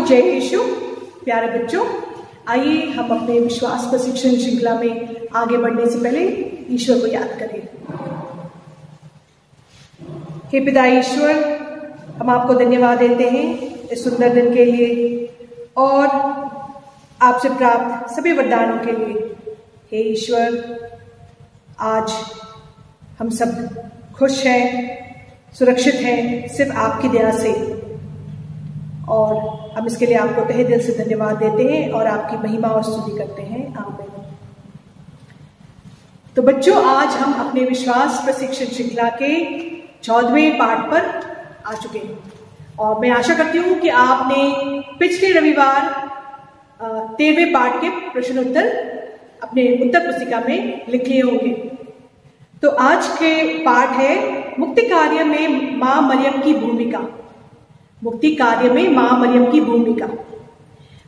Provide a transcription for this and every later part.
जय यीशु। प्यारे बच्चों, आइए हम अपने विश्वास प्रशिक्षण श्रृंखला में आगे बढ़ने से पहले ईश्वर को याद करें। हे पिता ईश्वर, हम आपको धन्यवाद देते हैं इस सुंदर दिन के लिए और आपसे प्राप्त सभी वरदानों के लिए। हे ईश्वर, आज हम सब खुश हैं, सुरक्षित हैं सिर्फ आपकी दया से, और हम इसके लिए आपको तहे दिल से धन्यवाद देते हैं और आपकी महिमा और स्तुति करते हैं। आमीन। तो बच्चों, आज हम अपने विश्वास प्रशिक्षण श्रृंखला के 14वें पाठ पर आ चुके हैं और मैं आशा करती हूँ कि आपने पिछले रविवार 13वें पाठ के प्रश्न उत्तर अपने उत्तर पुस्तिका में लिख लिए होंगे। तो आज के पाठ है मुक्ति कार्य में मां मरियम की भूमिका। मुक्ति कार्य में मां मरियम की भूमिका।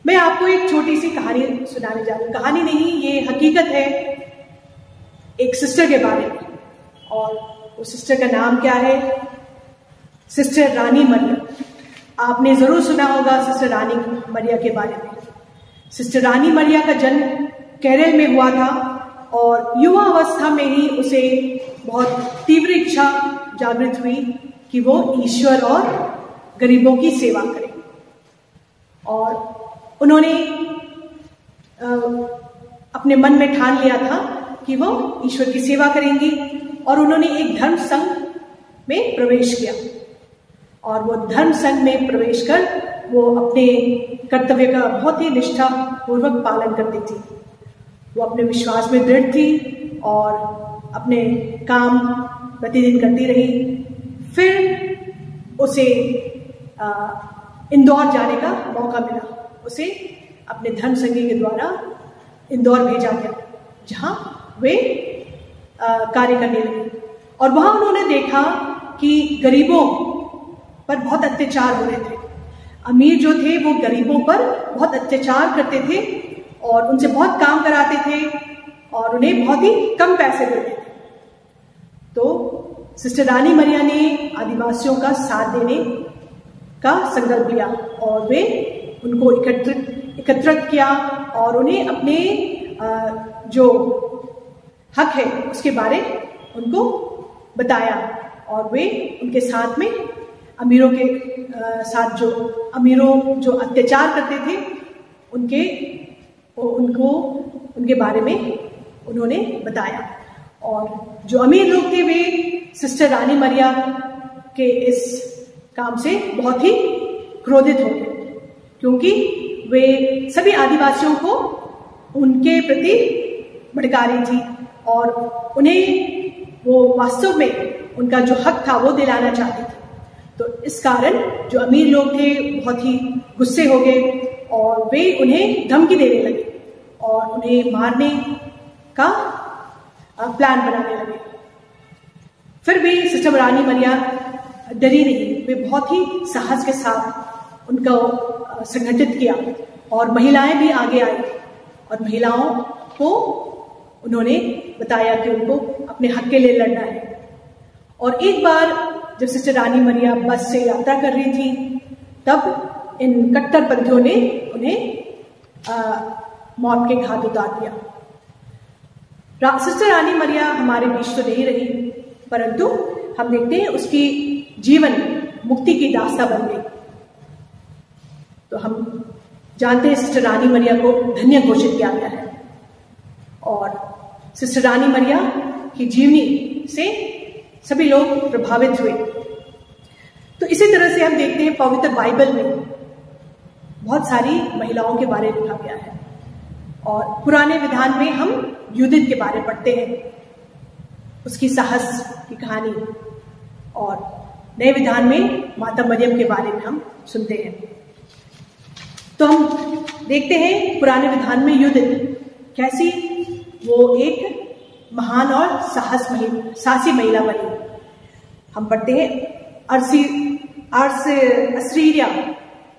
मैं आपको एक छोटी सी कहानी सुनाने जा रही हूँ। कहानी नहीं, ये हकीकत है एक सिस्टर के बारे में, और उस सिस्टर का नाम क्या है? सिस्टर रानी मरियम। आपने जरूर सुना होगा सिस्टर रानी मरिया के बारे में। सिस्टर रानी मरिया का जन्म केरल में हुआ था और युवा अवस्था में ही उसे बहुत तीव्र इच्छा जागृत हुई कि वो ईश्वर और गरीबों की सेवा करें, और उन्होंने अपने मन में ठान लिया था कि वो ईश्वर की सेवा करेंगी, और उन्होंने एक धर्म संघ में प्रवेश किया। और वो धर्म संघ में प्रवेश कर वो अपने कर्तव्य का बहुत ही निष्ठा पूर्वक पालन करती थी। वो अपने विश्वास में दृढ़ थी और अपने काम प्रतिदिन करती रही। फिर उसे इंदौर जाने का मौका मिला। उसे अपने धर्म संघी के द्वारा इंदौर भेजा गया, जहां वे कार्य करने लगी। और वहां उन्होंने देखा कि गरीबों पर बहुत अत्याचार हो रहे थे। अमीर जो थे वो गरीबों पर बहुत अत्याचार करते थे और उनसे बहुत काम कराते थे और उन्हें बहुत ही कम पैसे देते थे। तो सिस्टर रानी मरिया ने आदिवासियों का साथ देने का संकल्प लिया और वे उनको एकत्रित किया और उन्हें अपने जो हक है उसके बारे उनको बताया। और वे उनके साथ में अमीरों के साथ अमीरों जो अत्याचार करते थे उनके बारे में उन्होंने बताया। और जो अमीर लोग थे वे सिस्टर रानी मरिया के इस काम से बहुत ही क्रोधित हो गए, क्योंकि वे सभी आदिवासियों को उनके प्रति भड़का रही थी और उन्हें वो वास्तव में उनका जो हक था वो दिलाना चाहती थी। तो इस कारण जो अमीर लोग थे बहुत ही गुस्से हो गए और वे उन्हें धमकी देने लगे और उन्हें मारने का प्लान बनाने लगे। फिर भी सिस्टर रानी मरिया डरी नहीं। वे बहुत ही साहस के साथ उनको संगठित किया और महिलाएं भी आगे आई और महिलाओं को उन्होंने बताया कि उनको अपने हक के लिए लड़ना है। और एक बार जब सिस्टर रानी मरिया बस से यात्रा कर रही थी, तब इन कट्टरपंथियों ने उन्हें मौत के घाट उतार दिया। सिस्टर रानी मरिया हमारे बीच तो नहीं रही, परंतु हम देखते हैं उसकी जीवन मुक्ति की दास्ता बन गई। तो हम जानते हैं सिस्टर रानी मरिया को धन्य घोषित किया गया है और सिस्टर रानी मरिया की जीवनी से सभी लोग प्रभावित हुए। तो इसी तरह से हम देखते हैं पवित्र बाइबल में बहुत सारी महिलाओं के बारे में लिखा गया है और पुराने विधान में हम यूदित के बारे में पढ़ते हैं, उसकी साहस की कहानी, और नए विधान में माता मरियम के बारे में हम सुनते हैं। तो हम देखते हैं पुराने विधान में यूदित कैसी वो एक महान और साहसी महिला बनी। हम पढ़ते हैं असीरिया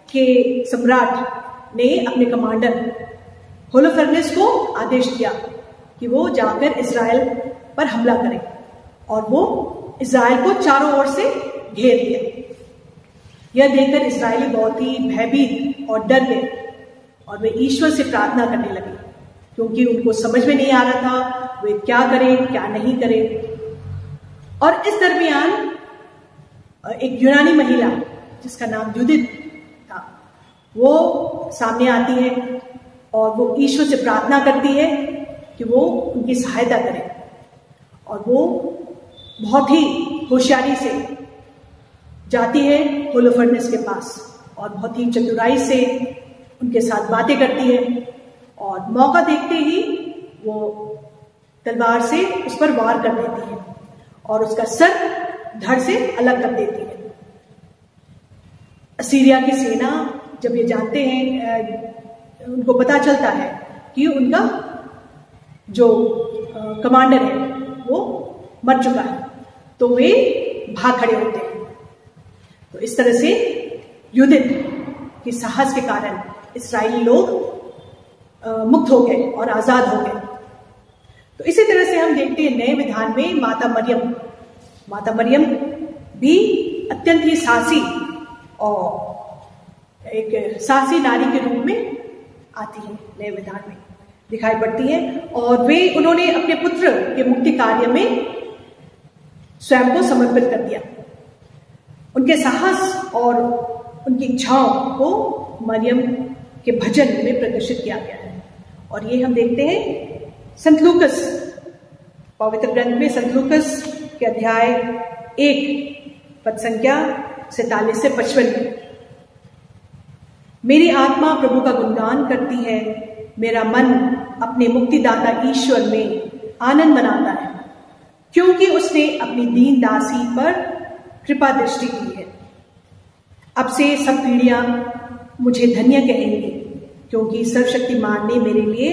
के सम्राट ने अपने कमांडर होलोफर्नेस को आदेश दिया कि वो जाकर इजराइल पर हमला करे, और वो इजराइल को चारों ओर से घेर लिया। यह देखकर इस्राएली बहुत ही भयभीत और डर गए और वे ईश्वर से प्रार्थना करने लगे, क्योंकि उनको समझ में नहीं आ रहा था वे क्या करें क्या नहीं करें। और इस दरमियान एक यूनानी महिला जिसका नाम यूदित था, वो सामने आती है और वो ईश्वर से प्रार्थना करती है कि वो उनकी सहायता करे। और वो बहुत ही होशियारी से जाती है होलोफर्नेस के पास और बहुत ही चतुराई से उनके साथ बातें करती है, और मौका देखते ही वो तलवार से उस पर वार कर देती है और उसका सर धड़ से अलग कर देती है। असीरिया की सेना जब ये जानते हैं, उनको पता चलता है कि उनका जो कमांडर है वो मर चुका है, तो वे भाग खड़े होते हैं। तो इस तरह से यूदित के साहस के कारण इस्राएली लोग मुक्त हो गए और आजाद हो गए। तो इसी तरह से हम देखते हैं नए विधान में माता मरियम भी अत्यंत ही साहसी और एक साहसी नारी के रूप में आती है, नए विधान में दिखाई पड़ती है। और उन्होंने अपने पुत्र के मुक्ति कार्य में स्वयं को समर्पित कर दिया। उनके साहस और उनकी इच्छाओं को मरियम के भजन में प्रदर्शित किया गया है। और ये हम देखते हैं संत लूकस, पवित्र ग्रंथ में संत लूकस के अध्याय 1 पद संख्या 47 से 55 में, मेरी आत्मा प्रभु का गुणगान करती है, मेरा मन अपने मुक्तिदाता ईश्वर में आनंद मनाता है, क्योंकि उसने अपनी दीन दासी पर कृपा दृष्टि की है। अब से सब पीढ़ियां मुझे धन्य कहेंगी, क्योंकि सर्वशक्तिमान ने मेरे लिए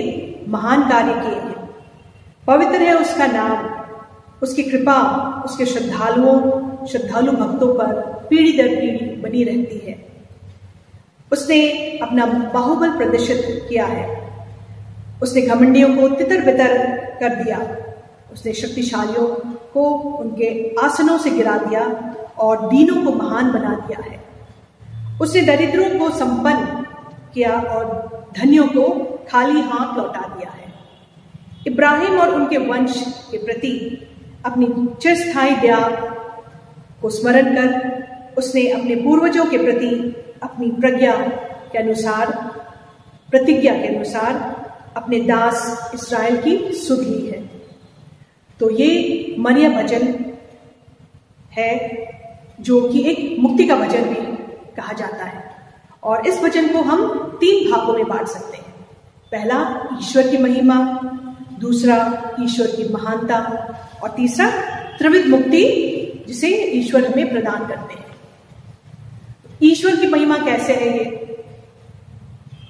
महान कार्य किए हैं। पवित्र है उसका नाम, उसकी कृपा उसके श्रद्धालु भक्तों पर पीढ़ी दर पीढ़ी बनी रहती है। उसने अपना बाहुबल प्रदर्शित किया है, उसने घमंडियों को तितर बितर कर दिया, उसने शक्तिशालियों को उनके आसनों से गिरा दिया और दीनों को महान बना दिया है। उसने दरिद्रों को संपन्न किया और धनियों को खाली हाथ लौटा दिया है। इब्राहिम और उनके वंश के प्रति अपनी चिरस्थायी दया को स्मरण कर उसने अपने पूर्वजों के प्रति अपनी प्रतिज्ञा के अनुसार अपने दास इस्राएल की सुध ली है। तो ये मरिया भजन है, जो कि एक मुक्ति का भजन भी कहा जाता है। और इस भजन को हम 3 भागों में बांट सकते हैं। पहला ईश्वर की महिमा, दूसरा ईश्वर की महानता और तीसरा त्रिविध मुक्ति जिसे ईश्वर हमें प्रदान करते हैं। ईश्वर की महिमा कैसे है, ये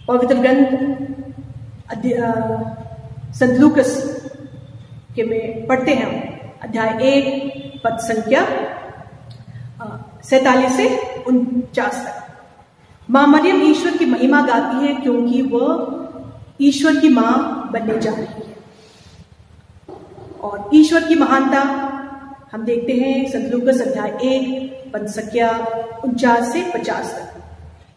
पवित्र ग्रंथ संत लूकस के में पढ़ते हैं हम, अध्याय 1 पद संख्या 47 से 49 तक। मां मरियम ईश्वर की महिमा गाती है, क्योंकि वह ईश्वर की मां बनने जा रही है। और ईश्वर की महानता हम देखते हैं संत लूकस अध्याय 1 पद संख्या 49 से 50 तक।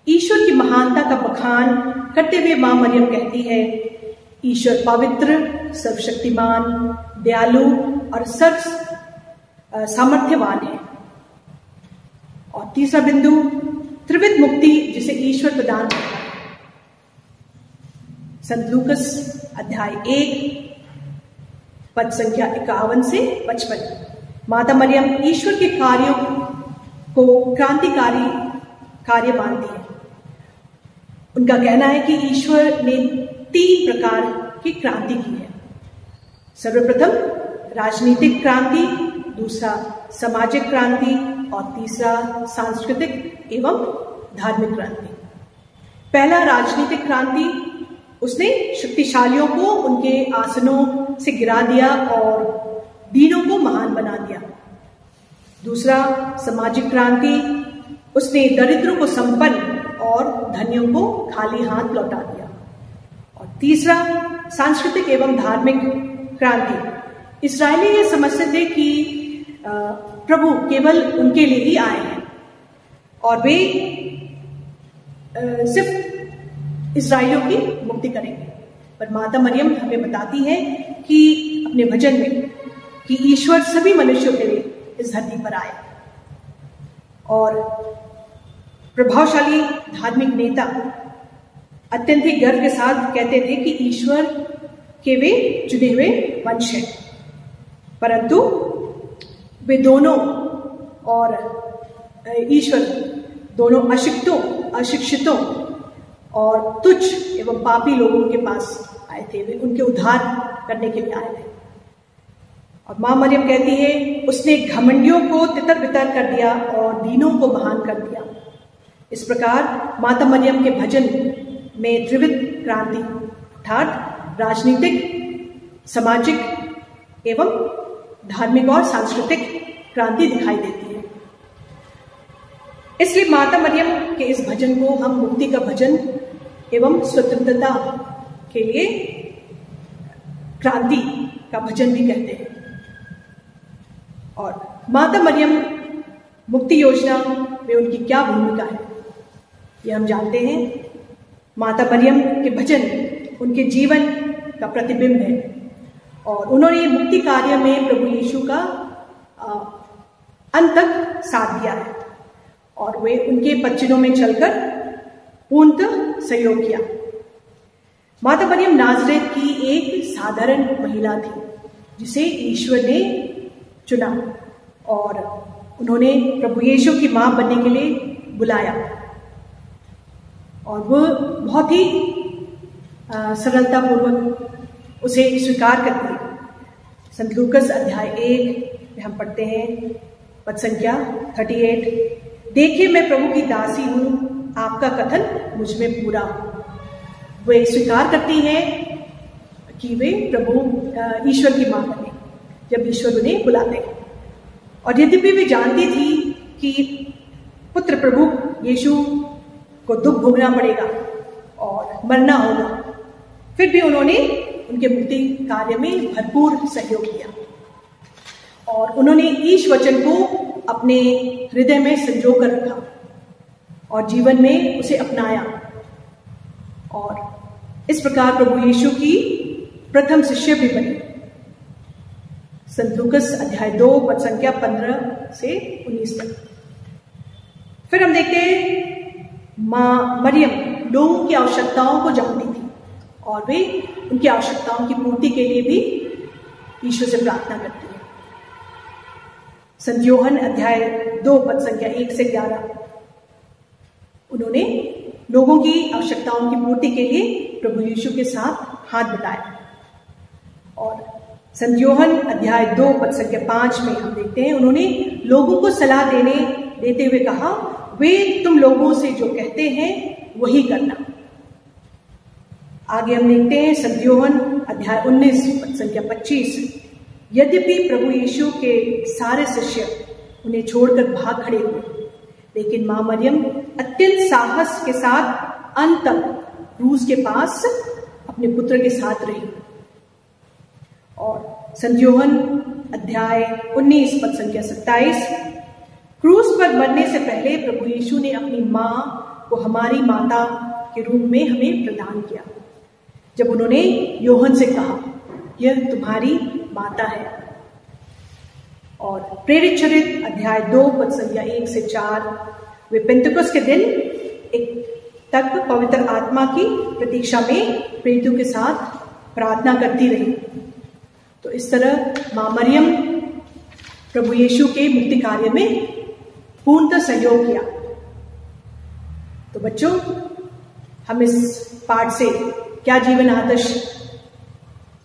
ईश्वर की महानता का बखान करते हुए मां मरियम कहती है, ईश्वर पवित्र, सर्वशक्तिमान, दयालु और सर्व सामर्थ्यवान है। और तीसरा बिंदु त्रिविध मुक्ति जिसे ईश्वर प्रदान करता है। संत लूकस अध्याय 1 पद संख्या 51 से 55। माता मरियम ईश्वर के कार्यों को क्रांतिकारी कार्य मानती है। उनका कहना है कि ईश्वर ने 3 प्रकार की क्रांति की है। सर्वप्रथम राजनीतिक क्रांति, दूसरा सामाजिक क्रांति और तीसरा सांस्कृतिक एवं धार्मिक क्रांति। पहला राजनीतिक क्रांति, उसने शक्तिशालियों को उनके आसनों से गिरा दिया और दीनों को महान बना दिया। दूसरा सामाजिक क्रांति, उसने दरिद्रों को संपन्न और धनियों को खाली हाथ लौटा दिया। और तीसरा सांस्कृतिक एवं धार्मिक क्रांति, इस्राएली ये समझते थे कि प्रभु केवल उनके लिए ही आए हैं और वे सिर्फ इस्राएलियों की मुक्ति करेंगे। पर माता मरियम हमें बताती है कि अपने भजन में कि ईश्वर सभी मनुष्यों के लिए इस धरती पर आए। और प्रभावशाली धार्मिक नेता अत्यंत गर्व के साथ कहते थे कि ईश्वर के वे चुने हुए वंश हैं, परंतु वे दोनों और ईश्वर दोनों अशिक्षितों और तुच्छ एवं पापी लोगों के पास आए थे। वे उनके उद्धार करने के लिए आए थे। और मां मरियम कहती है, उसने घमंडियों को तितर बितर कर दिया और दीनों को महान कर दिया। इस प्रकार माता मरियम के भजन में त्रिविध क्रांति अर्थात राजनीतिक, सामाजिक एवं धार्मिक और सांस्कृतिक क्रांति दिखाई देती है। इसलिए माता मरियम के इस भजन को हम मुक्ति का भजन एवं स्वतंत्रता के लिए क्रांति का भजन भी कहते हैं। और माता मरियम मुक्ति योजना में उनकी क्या भूमिका है, ये हम जानते हैं। माता मरियम के भजन उनके जीवन का प्रतिबिंब है और उन्होंने मुक्ति कार्य में प्रभु यीशु का अंत तक साथ दिया है और वे उनके वचनों में चलकर पूर्णतः सहयोग किया। माता मरियम नाज़रेत की एक साधारण महिला थी जिसे ईश्वर ने चुना और उन्होंने प्रभु यीशु की मां बनने के लिए बुलाया और वह बहुत ही सरलतापूर्वक उसे स्वीकार करती है। संत लूकस अध्याय 1 में हम पढ़ते हैं पद संख्या 38, देखिए मैं प्रभु की दासी हूं, आपका कथन मुझ में पूरा हो। वे स्वीकार करती हैं कि वे प्रभु ईश्वर की मां बने जब ईश्वर उन्हें बुलाते हैं। और यद्यपि वे जानती थी कि पुत्र प्रभु यीशु को दुख भोगना पड़ेगा और मरना होगा, फिर भी उन्होंने उनके मुक्ति कार्य में भरपूर सहयोग किया और उन्होंने ईश वचन को अपने हृदय में संजो कर रखा और जीवन में उसे अपनाया और इस प्रकार प्रभु यीशु की प्रथम शिष्य भी बने। संत लूकस अध्याय 2 पद संख्या 15 से 19 तक। फिर हम देखते हैं मां मरियम लोगों की आवश्यकताओं को जानती थी और वे उनकी आवश्यकताओं की पूर्ति के लिए भी ईश्वर से प्रार्थना करती है। संत यूहन्ना अध्याय 2 पद संख्या 1 से 11 उन्होंने लोगों की आवश्यकताओं की पूर्ति के लिए प्रभु यीशु के साथ हाथ बटाया। और संत यूहन्ना अध्याय 2 पद संख्या 5 में हम देखते हैं उन्होंने लोगों को सलाह देते हुए कहा, वे तुम लोगों से जो कहते हैं वही करना। आगे हम देखते हैं संत यूहन्ना अध्याय 19 पद संख्या 25, यद्यपि प्रभु यीशु के सारे शिष्य उन्हें छोड़कर भाग खड़े हुए, लेकिन मां मरियम अत्यंत साहस के साथ अंत तक क्रूस के पास अपने पुत्र के साथ रही। और संत यूहन्ना अध्याय 19 पद संख्या 27, क्रूस पर मरने से पहले प्रभु यीशु ने अपनी मां को हमारी माता के रूप में हमें प्रदान किया जब उन्होंने यूहन्ना से कहा, यह तुम्हारी माता है। और प्रेरित चरित्र अध्याय 2 पद संख्या 1 से 4, वे पेंतुकोस के दिन तक पवित्र आत्मा की प्रतीक्षा में प्रेरितों के साथ प्रार्थना करती रही। तो इस तरह मां मरियम प्रभु यीशु के मुक्ति कार्य में पूर्णतः सहयोग किया। तो बच्चों, हम इस पाठ से क्या जीवन आदर्श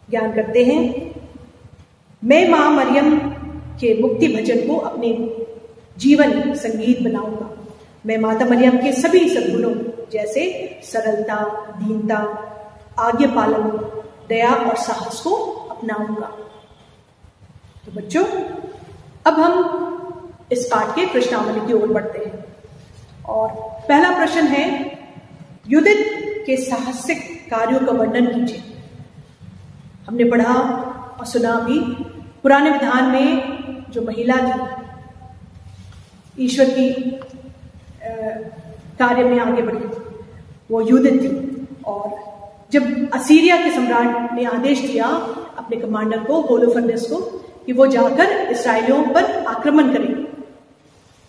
ज्ञान करते हैं? मैं मां मरियम के मुक्ति भजन को अपने जीवन संगीत बनाऊंगा। मैं माता मरियम के सभी सद्गुणों जैसे सरलता, दीनता, आज्ञा पालन, दया और साहस को अपनाऊंगा। तो बच्चों, अब हम इस पाठ के प्रश्नावली की ओर बढ़ते हैं और पहला प्रश्न है, युदित के साहसिक कार्यों का वर्णन कीजिए। हमने पढ़ा और सुना भी, पुराने विधान में जो महिला थी ईश्वर की कार्य में आगे बढ़ी, वो युदित थी और जब असीरिया के सम्राट ने आदेश दिया अपने कमांडर को, होलोफर्नेस को, कि वो जाकर इसराइलियों पर आक्रमण करें,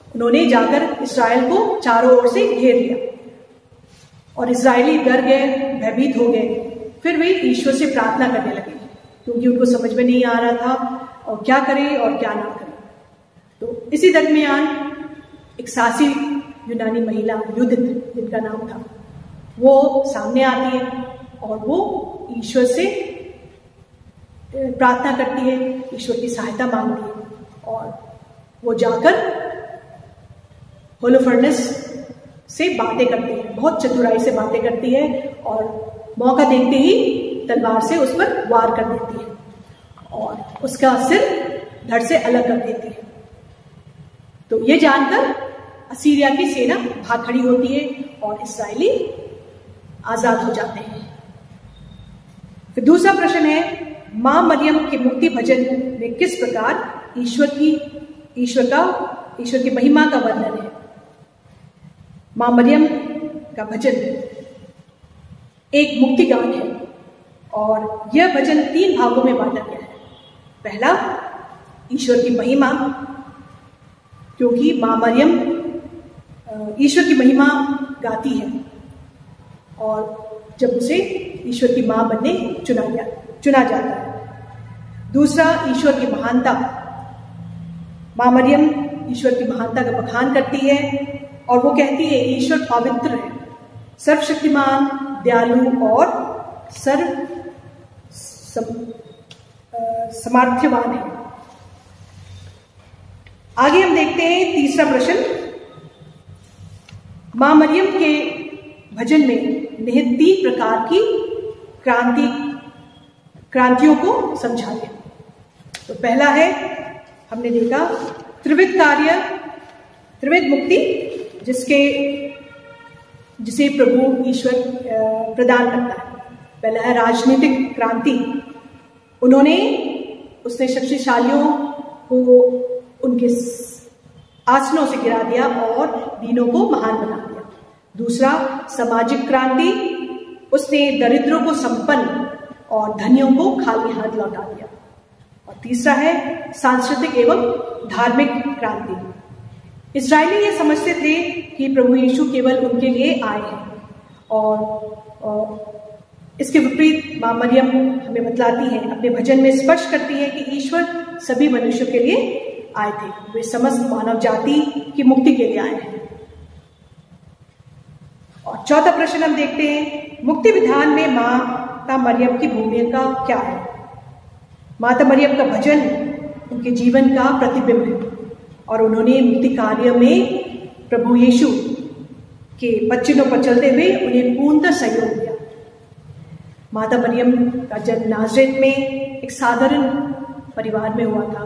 उन्होंने जाकर इसराइल को चारों ओर से घेर लिया और इसराइली डर गए, भयभीत हो गए। फिर वे ईश्वर से प्रार्थना करने लगे क्योंकि उनको समझ में नहीं आ रहा था और क्या करें और क्या ना करें। तो इसी दरमियान एक साहसी यूनानी महिला युदित, जिनका नाम था, वो सामने आती है और वो ईश्वर से प्रार्थना करती है, ईश्वर की सहायता मांगती है और वो जाकर होलोफर्नेस से बातें करती है, बहुत चतुराई से बातें करती है और मौका देखते ही तलवार से उस पर वार कर देती है और उसका सिर धड़ से अलग कर देती है। तो ये जानकर असीरिया की सेना भाग खड़ी होती है और इसराइली आजाद हो जाते हैं। फिर दूसरा प्रश्न है, मां मरियम के मुक्ति भजन में किस प्रकार ईश्वर की महिमा का वर्णन है। मां मरियम का भजन एक मुक्ति गान है और यह भजन 3 भागों में बांटा गया है। पहला, ईश्वर की महिमा, क्योंकि मां मरियम ईश्वर की महिमा गाती है और जब उसे ईश्वर की मां बनने चुना जाता है। दूसरा, ईश्वर की महानता, मां मरियम ईश्वर की महानता का बखान करती है और वो कहती है ईश्वर पवित्र है, सर्वशक्तिमान, दयालु और सामर्थ्यवान है। आगे हम देखते हैं तीसरा प्रश्न, मां मरियम के भजन में निहित 3 प्रकार की क्रांतियों को समझाइए। तो पहला है, हमने देखा त्रिविध कार्य, त्रिविध मुक्ति, जिसे प्रभु ईश्वर प्रदान करता है। पहला है राजनीतिक क्रांति, उसने शक्तिशालियों को उनके आसनों से गिरा दिया और दीनों को महान बना दिया। दूसरा, सामाजिक क्रांति, उसने दरिद्रों को संपन्न और धनियों को खाली हाथ लौटा दिया। और तीसरा है सांस्कृतिक एवं धार्मिक क्रांति। इस्राएली ये समझते थे कि प्रभु यीशु केवल उनके लिए आए हैं और इसके विपरीत मां मरियम हमें बतलाती है, अपने भजन में स्पष्ट करती है कि ईश्वर सभी मनुष्यों के लिए आए थे, वे समस्त मानव जाति की मुक्ति के लिए आए हैं। और चौथा प्रश्न हम देखते हैं, मुक्ति विधान में माता मरियम की भूमिका क्या है। माता मरियम का भजन उनके जीवन का प्रतिबिंब है और उन्होंने मुक्ति कार्य में प्रभु यीशु के वचनों पर चलते हुए उन्हें पूर्णतः सहयोग दिया। माता मरियम का जन्म नाज़रेत में एक साधारण परिवार में हुआ था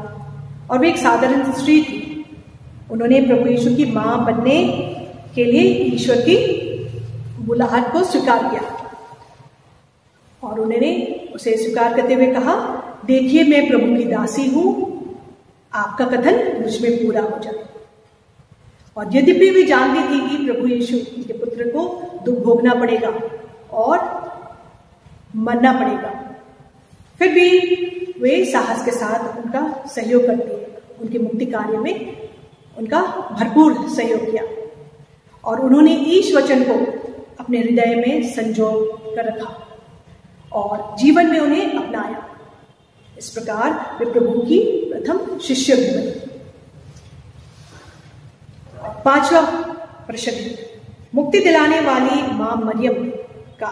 और वे एक साधारण स्त्री थी। उन्होंने प्रभु यीशु की मां बनने के लिए ईश्वर की बुलाहट को स्वीकार किया और उन्होंने उसे स्वीकार करते हुए कहा, देखिए मैं प्रभु की दासी हूं, आपका कथन मुझ में पूरा हो जाए। और यद्यपि वे जानती थी कि प्रभु यीशु उनके पुत्र को दुख भोगना पड़ेगा और मरना पड़ेगा, फिर भी वे साहस के साथ उनका सहयोग करती है, उनके मुक्ति कार्य में उनका भरपूर सहयोग किया और उन्होंने ईश वचन को अपने हृदय में संजो कर रखा और जीवन में उन्हें अपनाया। इस प्रकार वे प्रभु की प्रथम शिष्य भी बने। पांचवा प्रश्न, मुक्ति दिलाने वाली मां मरियम का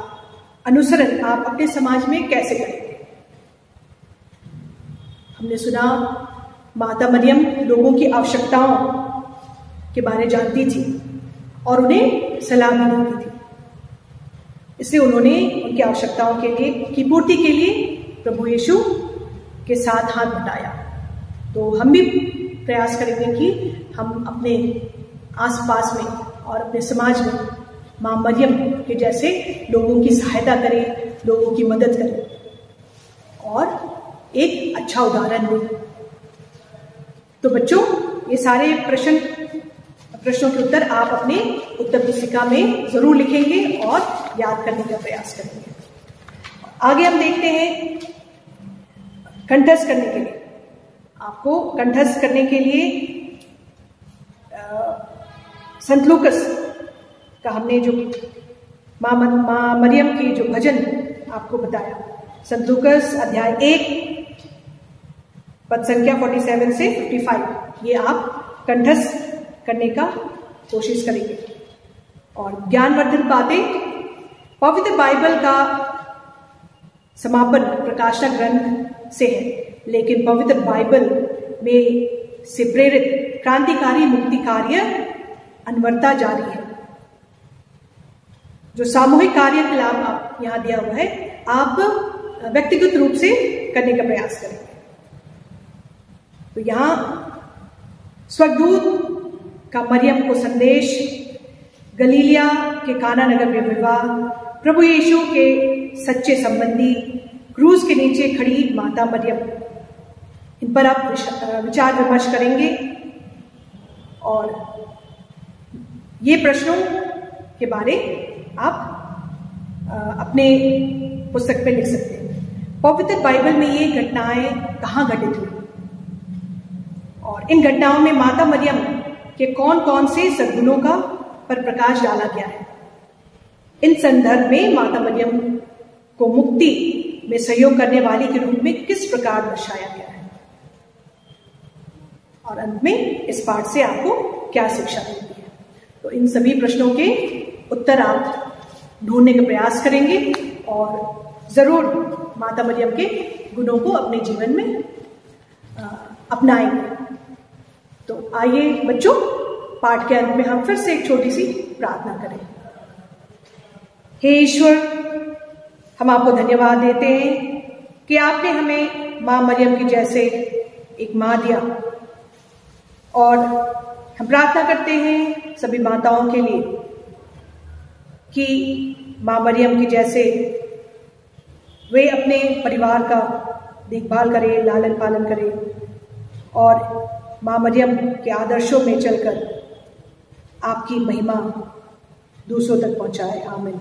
अनुसरण आप अपने समाज में कैसे करेंगे। हमने सुना माता मरियम लोगों की आवश्यकताओं के बारे में जानती थी और उन्हें सलाह भी देती थी, इसलिए उन्होंने उनकी आवश्यकताओं के लिए की पूर्ति के लिए प्रभु यीशु के साथ हाथ बटाया। तो हम भी प्रयास करेंगे कि हम अपने आसपास में और अपने समाज में मां मरियम के जैसे लोगों की सहायता करें, लोगों की मदद करें और एक अच्छा उदाहरण दें। तो बच्चों, ये सारे प्रश्नों के उत्तर आप अपने उत्तर पुस्तिका में जरूर लिखेंगे और याद करने का प्रयास करेंगे। आगे हम देखते हैं कंठस्थ करने के लिए। आपको कंठस्थ करने के लिए संत लूकस का हमने जो माँ मरियम की जो भजन आपको बताया, संत लूकस अध्याय 1 पद संख्या 47 से 55, ये आप कंठस्थ करने का कोशिश करेंगे। और ज्ञानवर्धन बातें, पवित्र बाइबल का समापन प्रकाशना ग्रंथ से है, लेकिन पवित्र बाइबल में से प्रेरित क्रांतिकारी मुक्ति कार्य अनवरता जारी है। जो सामूहिक कार्यकलाप आप यहां दिया हुआ है, आप व्यक्तिगत रूप से करने का प्रयास करेंगे। तो यहां स्वर्गदूत का मरियम को संदेश, गलीलिया के काना नगर में विवाह, प्रभु यीशु के सच्चे संबंधी, क्रूज के नीचे खड़ी माता मरियम, इन पर आप विचार विमर्श करेंगे और ये प्रश्नों के बारे आप अपने पुस्तक में लिख सकते हैं। पवित्र बाइबल में ये घटनाएं कहाँ घटित हुई और इन घटनाओं में माता मरियम के कौन कौन से सद्गुणों का पर प्रकाश डाला गया है। इन संदर्भ में माता मरियम को मुक्ति में सहयोग करने वाली के रूप में किस प्रकार दर्शाया गया है, और अंत में इस पाठ से आपको क्या शिक्षा मिलती है। तो इन सभी प्रश्नों के उत्तर आप ढूंढने का प्रयास करेंगे और जरूर माता मरियम के गुणों को अपने जीवन में अपनाएंगे। तो आइए बच्चों, पाठ के अंत में हम फिर से एक छोटी सी प्रार्थना करें। हे ईश्वर, हम आपको धन्यवाद देते हैं कि आपने हमें माँ मरियम की जैसे एक माँ दिया, और हम प्रार्थना करते हैं सभी माताओं के लिए कि माँ मरियम की जैसे वे अपने परिवार का देखभाल करें, लालन पालन करें और माँ मरियम के आदर्शों में चलकर आपकी महिमा दूसरों तक पहुंचाए। आमीन।